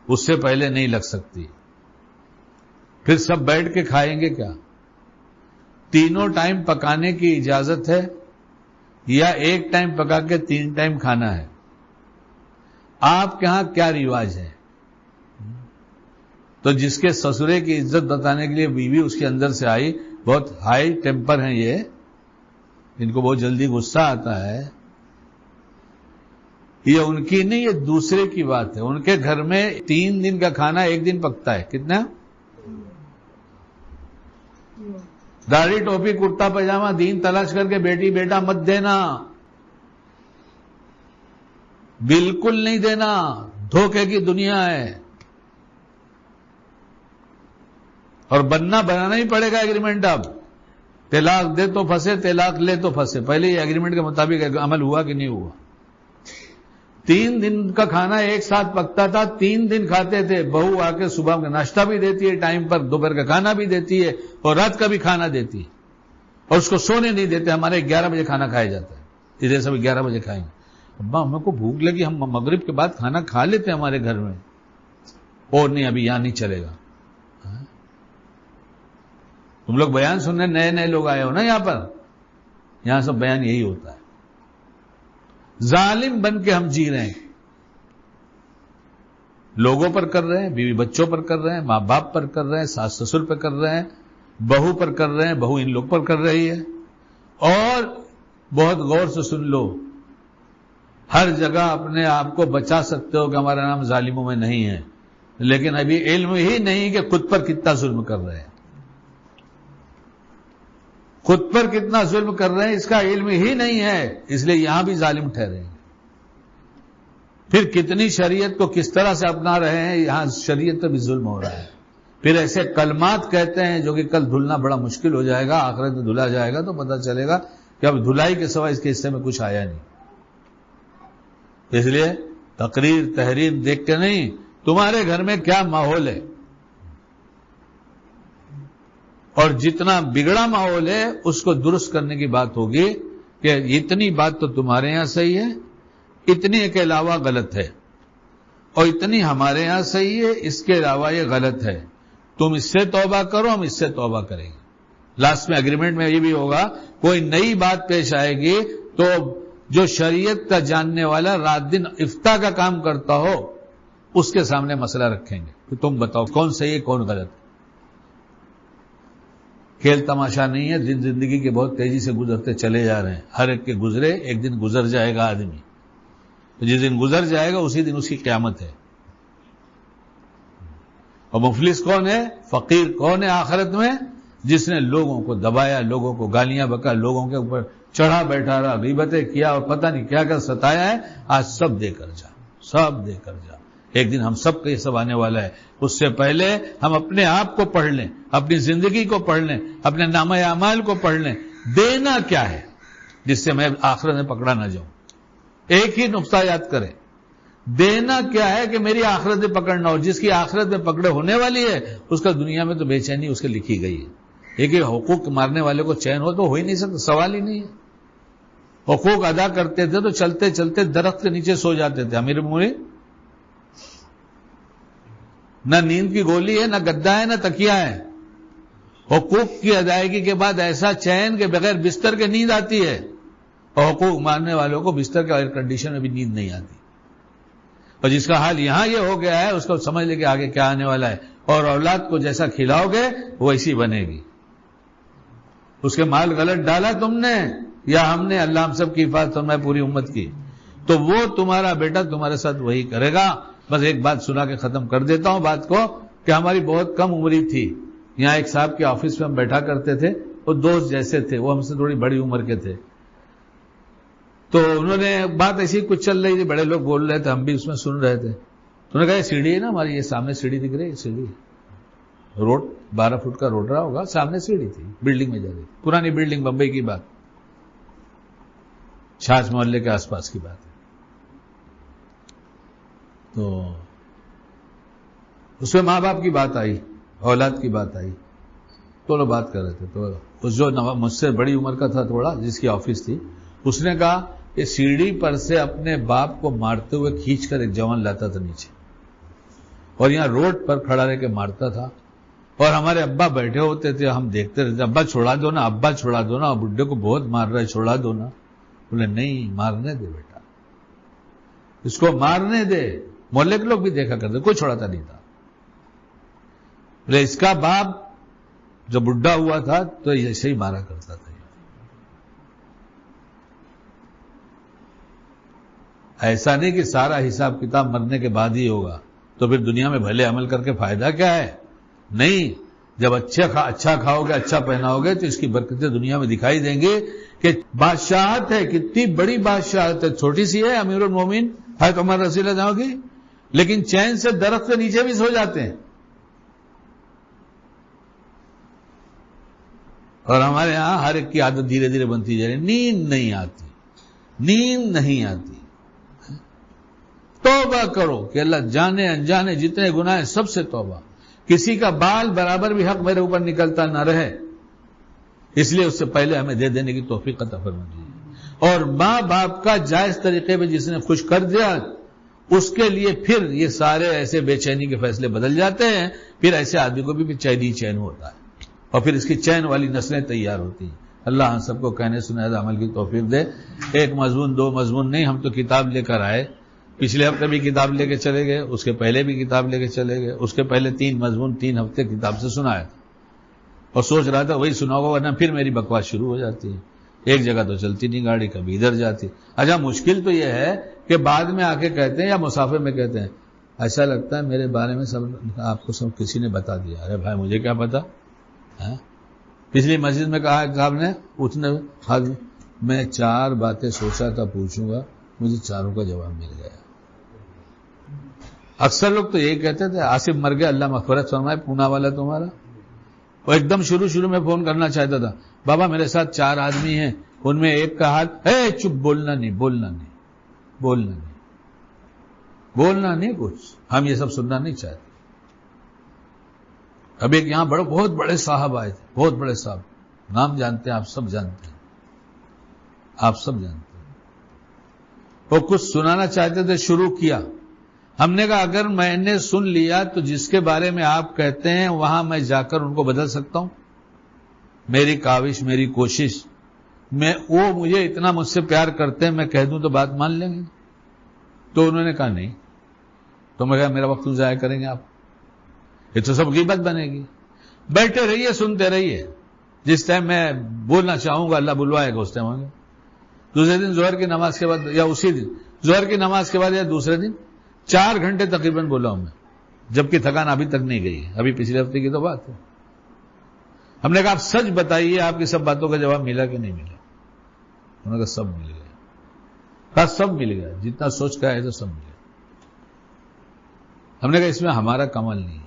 اس سے پہلے نہیں لگ سکتی. پھر سب بیٹھ کے کھائیں گے کیا؟ تینوں ٹائم پکانے کی اجازت ہے یا ایک ٹائم پکا کے 3 ٹائم کھانا ہے؟ آپ کے ہاں کیا رواج ہے؟ تو جس کے سسرے کی عزت بتانے کے لیے بیوی اس کے اندر سے آئی، بہت ہائی ٹیمپر ہیں یہ، ان کو بہت جلدی غصہ آتا ہے. یہ ان کی نہیں، یہ دوسرے کی بات ہے. ان کے گھر میں 3 دن کا کھانا 1 دن پکتا ہے. کتنا؟ داڑھی ٹوپی کرتا پاجامہ دین تلاش کر کے بیٹی بیٹا مت دینا، بالکل نہیں دینا. دھوکے کی دنیا ہے. اور بنانا ہی پڑے گا ایگریمنٹ. اب طلاق دے تو پھنسے، طلاق لے تو پھنسے. پہلے یہ ایگریمنٹ کے مطابق عمل ہوا کہ نہیں ہوا. 3 دن کا کھانا ایک ساتھ پکتا تھا، 3 دن کھاتے تھے. بہو آ کے صبح کا ناشتہ بھی دیتی ہے ٹائم پر، دوپہر کا کھانا بھی دیتی ہے، اور رات کا بھی کھانا دیتی ہے. اور اس کو سونے نہیں دیتے. ہمارے 11 بجے کھانا کھایا جاتا ہے، ادھر سب 11 بجے کھائیں گے. ابا ہم کو بھوک لگی، ہم مغرب کے بعد کھانا کھا لیتے ہیں ہمارے گھر میں. اور نہیں، ابھی یہاں نہیں چلے گا. تم لوگ بیان سننے نئے لوگ آئے ہو نا یہاں پر، یہاں سب بیان یہی ہوتا ہے. ظالم بن کے ہم جی رہے ہیں. لوگوں پر کر رہے ہیں، بیوی بچوں پر کر رہے ہیں، ماں باپ پر کر رہے ہیں، ساس سسر پر کر رہے ہیں، بہو پر کر رہے ہیں، بہو ان لوگ پر کر رہی ہے. اور بہت غور سے سن لو، ہر جگہ اپنے آپ کو بچا سکتے ہو کہ ہمارا نام ظالموں میں نہیں ہے، لیکن ابھی علم ہی نہیں کہ خود پر کتنا ظلم کر رہے ہیں. خود پر کتنا ظلم کر رہے ہیں اس کا علم ہی نہیں ہے، اس لیے یہاں بھی ظالم ٹھہرے ہیں. پھر کتنی شریعت کو کس طرح سے اپنا رہے ہیں، یہاں شریعت پہ بھی ظلم ہو رہا ہے. پھر ایسے کلمات کہتے ہیں جو کہ کل دھلنا بڑا مشکل ہو جائے گا. آخرت میں دھلا جائے گا تو پتہ چلے گا کہ اب دھلائی کے سوا اس کے حصے میں کچھ آیا نہیں. اس لیے تقریر تحریر دیکھ کے نہیں، تمہارے گھر میں کیا ماحول ہے، اور جتنا بگڑا ماحول ہے اس کو درست کرنے کی بات ہوگی کہ اتنی بات تو تمہارے یہاں صحیح ہے، اتنی کے علاوہ غلط ہے، اور اتنی ہمارے یہاں صحیح ہے، اس کے علاوہ یہ غلط ہے. تم اس سے توبہ کرو، ہم اس سے توبہ کریں گے. لاسٹ میں اگریمنٹ میں یہ بھی ہوگا، کوئی نئی بات پیش آئے گی تو جو شریعت کا جاننے والا رات دن افتاء کا کام کرتا ہو اس کے سامنے مسئلہ رکھیں گے کہ تم بتاؤ کون صحیح ہے کون غلط. کھیل تماشا نہیں ہے، دن زندگی کے بہت تیزی سے گزرتے چلے جا رہے ہیں. ہر ایک کے گزرے، ایک دن گزر جائے گا آدمی، تو جس دن گزر جائے گا اسی دن اس کی قیامت ہے. اور مفلس کون ہے، فقیر کون ہے آخرت میں؟ جس نے لوگوں کو دبایا، لوگوں کو گالیاں بکا، لوگوں کے اوپر چڑھا بیٹھا رہا، غیبتیں کیا اور پتہ نہیں کیا کیا ستایا ہے. آج سب دے کر جا، سب دے کر جا. ایک دن ہم سب کا یہ سب آنے والا ہے. اس سے پہلے ہم اپنے آپ کو پڑھ لیں، اپنی زندگی کو پڑھ لیں، اپنے نامہ اعمال کو پڑھ لیں. دینا کیا ہے جس سے میں آخرت میں پکڑا نہ جاؤں؟ ایک ہی نقطہ یاد کریں، دینا کیا ہے کہ میری آخرت میں پکڑنا ہو. جس کی آخرت میں پکڑے ہونے والی ہے اس کا دنیا میں تو بے چینی اس کے لکھی گئی ہے. ایک حقوق مارنے والے کو چین ہو ہی نہیں سکتا، سوال ہی نہیں ہے. حقوق ادا کرتے تھے تو چلتے چلتے درخت کے نیچے سو جاتے تھے. امیر موری نہ نیند کی گولی ہے، نہ گدا ہے، نہ تکیا ہے. حقوق کی ادائیگی کے بعد ایسا چین کہ بغیر بستر کے نیند آتی ہے، اور حقوق ماننے والوں کو بستر کے ایئر کنڈیشن میں بھی نیند نہیں آتی. اور جس کا حال یہاں یہ ہو گیا ہے اس کو سمجھ لے کہ آگے کیا آنے والا ہے. اور اولاد کو جیسا کھلاؤ گے وہ ایسی بنے گی. اس کے مال غلط ڈالا تم نے یا ہم نے، اللہ ہم سب کی حفاظت فرمائے پوری امت کی، تو وہ تمہارا بیٹا تمہارے ساتھ وہی کرے گا. بس ایک بات سنا کے ختم کر دیتا ہوں بات کو، کہ ہماری بہت کم عمری تھی. یہاں ایک صاحب کے آفس میں ہم بیٹھا کرتے تھے، وہ دوست جیسے تھے، وہ ہم سے تھوڑی بڑی عمر کے تھے. تو انہوں نے بات ایسی کچھ چل رہی تھی، بڑے لوگ بول رہے تھے، ہم بھی اس میں سن رہے تھے. تو انہوں نے کہا یہ سیڑھی ہے نا ہماری، یہ سامنے سیڑھی دکھ رہی ہے، سیڑھی روڈ 12 فٹ کا روڈ رہا ہوگا، سامنے سیڑھی تھی، بلڈنگ میں جا رہی، پرانی بلڈنگ، بمبئی کی بات، چھاچ محلے کے آس پاس کی بات ہے. تو اس میں ماں باپ کی بات آئی، اولاد کی بات آئی، تو لوگ بات کر رہے تھے. تو اس جو مجھ سے بڑی عمر کا تھا تھوڑا، جس کی آفس تھی، اس نے کہا کہ سیڑھی پر سے اپنے باپ کو مارتے ہوئے کھینچ کر ایک جوان لاتا تھا نیچے، اور یہاں روڈ پر کھڑا رہ کے مارتا تھا. اور ہمارے ابا بیٹھے ہوتے تھے، ہم دیکھتے رہتے، ابا چھوڑا دو نا، ابا چھوڑا دو نا، بڈھے کو بہت مار رہا ہے، چھوڑا دو نا. بولے نہیں، مارنے دے بیٹا، اس کو مارنے دے. محلے کے لوگ بھی دیکھا کرتے، کوئی چھوڑاتا نہیں تھا. بولے اس کا باپ جب بڈھا ہوا تھا تو ایسے ہی مارا کرتا تھا. ایسا نہیں کہ سارا حساب کتاب مرنے کے بعد ہی ہوگا، تو پھر دنیا میں بھلے عمل کر کے فائدہ کیا ہے؟ نہیں. جب اچھا کھاؤ گے، اچھا پہناؤ گے تو اس کی برکتیں دنیا میں دکھائی دیں گے. کہ بادشاہت ہے، کتنی بڑی بادشاہت ہے، چھوٹی سی ہے. امیر المومن حضرت عمر رضی اللہ عنہ کی، لیکن چین سے درخت کے نیچے بھی سو جاتے ہیں. اور ہمارے ہاں ہر ایک کی عادت دھیرے دھیرے بنتی جا رہی ہے، نیند نہیں آتی، نیند نہیں آتی. توبہ کرو کہ اللہ جانے انجانے جتنے گناہ ہیں سب سے توبہ. کسی کا بال برابر بھی حق میرے اوپر نکلتا نہ رہے، اس لیے اس سے پہلے ہمیں دے دینے کی توفیق عطا فرمائیے. اور ماں باپ کا جائز طریقے پہ جس نے خوش کر دیا، اس کے لیے پھر یہ سارے ایسے بے چینی کے فیصلے بدل جاتے ہیں. پھر ایسے آدمی کو بھی چین ہوتا ہے، اور پھر اس کی چین والی نسلیں تیار ہوتی ہیں. اللہ ہم سب کو کہنے سنے عمل کی توفیق دے. ایک مضمون، دو مضمون نہیں، ہم تو کتاب لے کر آئے. پچھلے ہفتے بھی کتاب لے کے چلے گئے، اس کے پہلے بھی کتاب لے کے چلے گئے، اس کے پہلے 3 مضمون 3 ہفتے کتاب سے سنایا تھا. اور سوچ رہا تھا وہی سناؤ گا، ورنہ پھر میری بکواس شروع ہو جاتی ہے. ایک جگہ تو چلتی نہیں گاڑی، کبھی ادھر جاتی. اچھا مشکل تو یہ ہے کہ بعد میں آ کے کہتے ہیں یا مسافر میں کہتے ہیں ایسا لگتا ہے میرے بارے میں سب آپ کو سب کسی نے بتا دیا. ارے بھائی مجھے کیا پتا. پچھلی مسجد میں کہا صاحب نے، اتنے میں 4 باتیں سوچا تھا پوچھوں گا، مجھے 4 کا جواب مل گیا. اکثر لوگ تو یہی کہتے تھے. آصف مر گیا، اللہ مغفرت فرمائے، پونا والا تمہارا، وہ ایک دم شروع میں فون کرنا چاہتا تھا، بابا میرے ساتھ 4 آدمی ہیں، ان میں ایک کا حال چپ، بولنا نہیں کچھ، ہم یہ سب سننا نہیں چاہتے. اب ایک یہاں بہت بڑے صاحب آئے تھے، بہت بڑے صاحب، نام جانتے ہیں، آپ سب جانتے ہیں. وہ کچھ سنانا چاہتے تھے، شروع کیا، ہم نے کہا اگر میں نے سن لیا تو جس کے بارے میں آپ کہتے ہیں وہاں میں جا کر ان کو بدل سکتا ہوں؟ میری کاوش، میری کوشش، وہ مجھے اتنا مجھ سے پیار کرتے ہیں، میں کہہ دوں تو بات مان لیں گے؟ تو انہوں نے کہا نہیں. تو میں کہا میرا وقت ضائع کریں گے آپ، یہ تو سب غیبت بنے گی. بیٹھے رہیے، سنتے رہیے، جس ٹائم میں بولنا چاہوں گا اللہ بلوائے گا اس ٹائم ہوگا. دوسرے دن ظہر کی نماز کے بعد، یا اسی دن ظہر کی نماز کے بعد یا دوسرے دن 4 گھنٹے تقریباً بولا ہوں میں، جبکہ تھکان ابھی تک نہیں گئی ہے. ابھی پچھلے ہفتے کی تو بات ہے. ہم نے کہا آپ سچ بتائیے آپ کی سب باتوں کا جواب ملا کہ نہیں ملا؟ انہوں نے کہا سب مل گیا. کہا سب مل گیا، جتنا سوچ کا ہے تو سب مل گیا. ہم نے کہا اس میں ہمارا کمال نہیں ہے.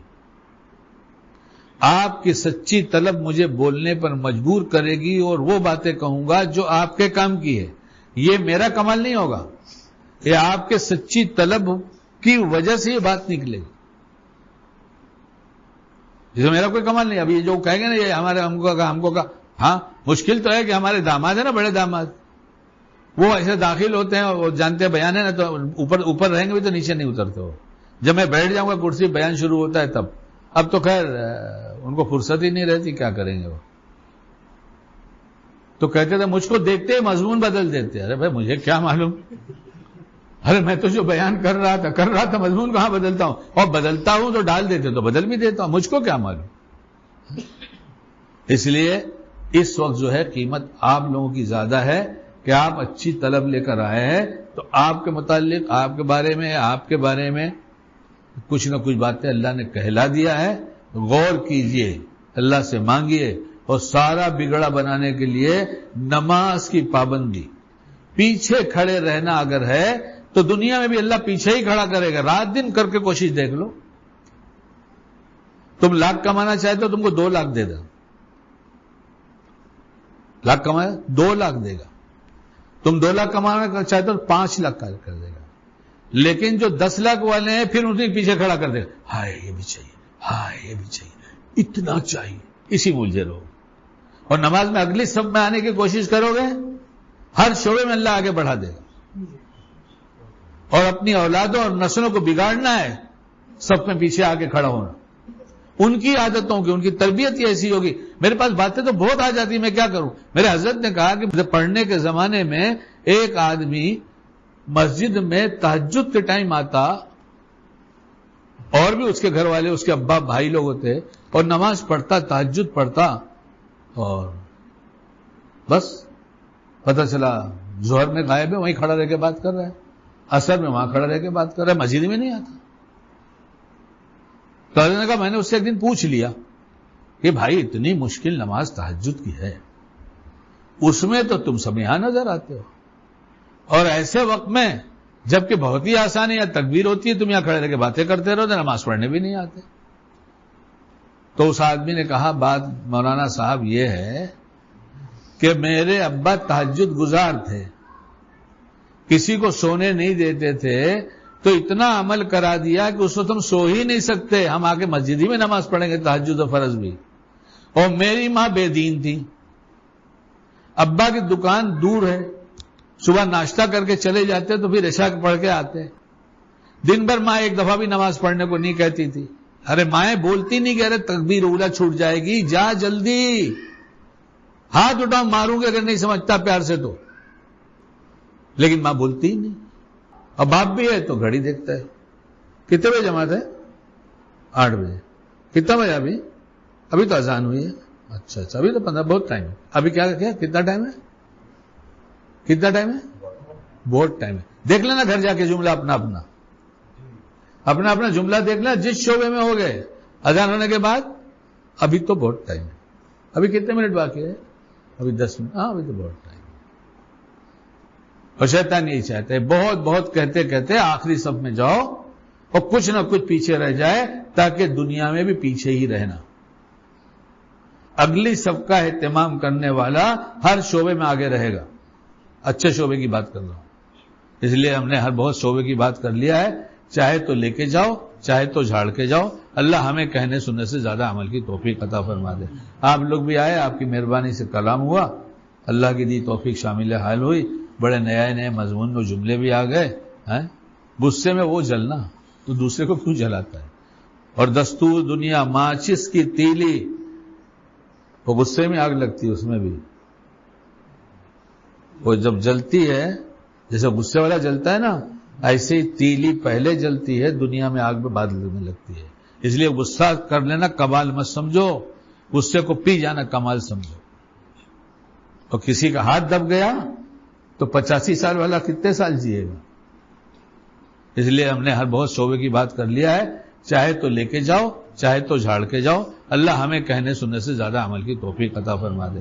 آپ کی سچی طلب مجھے بولنے پر مجبور کرے گی اور وہ باتیں کہوں گا جو آپ کے کام کی ہے. یہ میرا کمال نہیں ہوگا، یہ آپ کے سچی طلب کی وجہ سے یہ بات نکلے گی. جسے میرا کوئی کمال نہیں. ابھی یہ جو کہیں گے نا یہ ہم کو کہا ہاں مشکل تو ہے کہ ہمارے داماد ہیں نا، بڑے داماد، وہ ایسے داخل ہوتے ہیں اور جانتے ہیں بیان ہے نا، تو اوپر رہیں گے بھی تو نیچے نہیں اترتے ہو. جب میں بیٹھ جاؤں گا کرسی بیان شروع ہوتا ہے تب. اب تو خیر ان کو فرصت ہی نہیں رہتی، کیا کریں گے وہ. تو کہتے تھے مجھ کو دیکھتے ہی مضمون بدل دیتے. ارے بھائی مجھے کیا معلوم، ارے میں تو جو بیان کر رہا تھا مضمون کہاں بدلتا ہوں، اور بدلتا ہوں تو ڈال دیتے تو بدل بھی دیتا ہوں، مجھ کو کیا معلوم. اس لیے اس وقت جو ہے قیمت آپ لوگوں کی زیادہ ہے کہ آپ اچھی طلب لے کر آئے ہیں، تو آپ کے متعلق، آپ کے بارے میں کچھ نہ کچھ باتیں اللہ نے کہلا دیا ہے. غور کیجئے، اللہ سے مانگیے. اور سارا بگڑا بنانے کے لیے نماز کی پابندی، پیچھے کھڑے رہنا اگر ہے تو دنیا میں بھی اللہ پیچھے ہی کھڑا کرے گا. رات دن کر کے کوشش دیکھ لو. تم 1 لاکھ کمانا چاہتے ہو، تم کو 2 لاکھ دے دے. 1 لاکھ کمایا 2 لاکھ دے گا. تم 2 لاکھ کمانا چاہتے ہو 5 لاکھ کر دے گا. لیکن جو 10 لاکھ والے ہیں پھر انہیں پیچھے کھڑا کر دے گا. ہائے یہ بھی چاہیے، ہائے یہ بھی چاہیے، اتنا چاہیے، اسی میں الجھے رہو. اور نماز میں اگلی صف میں آنے کی کوشش کرو گے، ہر شعبے میں اللہ آگے بڑھا دے گا. اور اپنی اولادوں اور نسلوں کو بگاڑنا ہے، صف میں پیچھے آ کے کھڑا ہونا. ان کی عادتوں کی، ان کی تربیت ہی ایسی ہوگی. میرے پاس باتیں تو بہت آ جاتی، میں کیا کروں. میرے حضرت نے کہا کہ پڑھنے کے زمانے میں ایک آدمی مسجد میں تہجد کے ٹائم آتا، اور بھی اس کے گھر والے، اس کے ابا بھائی لوگ ہوتے، اور نماز پڑھتا، تہجد پڑھتا، اور بس پتہ چلا ظہر میں غائب ہے، وہیں کھڑا رہ کے بات کر رہا ہے، عصر میں وہاں کھڑا رہ کے بات کر رہا ہے، مسجد میں نہیں آتا. تو حضرت نے کہا میں نے اس سے ایک دن پوچھ لیا کہ بھائی اتنی مشکل نماز تہجد کی ہے، اس میں تو تم سب یہاں نظر آتے ہو، اور ایسے وقت میں جبکہ بہت ہی آسانی ہے، تکبیر ہوتی ہے، تم یہاں کھڑے رہ کے باتیں کرتے رہو، تو نماز پڑھنے بھی نہیں آتے. تو اس آدمی نے کہا بات مولانا صاحب یہ ہے کہ میرے ابا تہجد گزار تھے، کسی کو سونے نہیں دیتے تھے، تو اتنا عمل کرا دیا کہ اس وقت ہم سو ہی نہیں سکتے، ہم آ کے مسجد ہی میں نماز پڑھیں گے، تہجد و فرض بھی. اور میری ماں بے دین تھی، ابا کی دکان دور ہے، صبح ناشتہ کر کے چلے جاتے تو پھر عشاء پڑھ کے آتے. دن بھر ماں ایک دفعہ بھی نماز پڑھنے کو نہیں کہتی تھی. ارے مائیں بولتی نہیں کہ ارے تکبیر اولا چھوٹ جائے گی، جا جلدی، ہاتھ اٹھاؤ ماروں گے اگر نہیں سمجھتا پیار سے تو. لیکن ماں بولتی ہی نہیں. اور باپ بھی ہے تو گھڑی دیکھتا ہے، کتنے بجے جماعت ہے؟ 8 بجے. کتنا بجے؟ ابھی تو اذان ہوئی ہے. اچھا ابھی تو 15، بہت ٹائم ہے. ابھی کیا کتنا ٹائم ہے؟ کتنا ٹائم ہے؟ بہت ٹائم ہے. دیکھ لینا گھر جا کے جملہ اپنا جملہ دیکھ لینا جس شعبے میں ہو گئے. اذان ہونے کے بعد ابھی تو بہت ٹائم ہے. ابھی کتنے منٹ باقی ہے؟ ابھی 10 منٹ. ہاں ابھی تو بہت ٹائم ہے. اور شیطان یہی چاہتے ہیں، بہت بہت کہتے کہتے آخری صف میں جاؤ اور کچھ نہ کچھ پیچھے رہ جائے، تاکہ دنیا میں بھی پیچھے ہی رہنا. اگلی صف کا اہتمام کرنے والا ہر شعبے میں آگے رہے گا. اچھے شعبے کی بات کر رہا ہوں، اس لیے ہم نے ہر بہت شعبے کی بات کر لیا ہے. چاہے تو لے کے جاؤ، چاہے تو جھاڑ کے جاؤ. اللہ ہمیں کہنے سننے سے زیادہ عمل کی توفیق عطا فرما دے. آپ لوگ بھی آئے، آپ کی مہربانی سے کلام ہوا، اللہ کی دی توفیق شامل حال ہوئی. بڑے نئے نئے مضمون میں جملے بھی آ گئے. غصے میں وہ جلنا تو دوسرے کو کیوں جلاتا ہے؟ اور دستور دنیا ماچس کی تیلی، وہ غصے میں آگ لگتی ہے، اس میں بھی وہ جب جلتی ہے جیسے غصے والا جلتا ہے نا، ایسے ہی تیلی پہلے جلتی ہے، دنیا میں آگ میں بعد میں لگتی ہے. اس لیے غصہ کر لینا کمال مت سمجھو، غصے کو پی جانا کمال سمجھو. اور کسی کا ہاتھ دب گیا تو 85 سال والا کتنے سال جیے گا؟ اس لیے ہم نے ہر بہت شعبے کی بات کر لیا ہے، چاہے تو لے کے جاؤ، چاہے تو جھاڑ کے جاؤ. اللہ ہمیں کہنے سننے سے زیادہ عمل کی توفیق عطا فرما دے.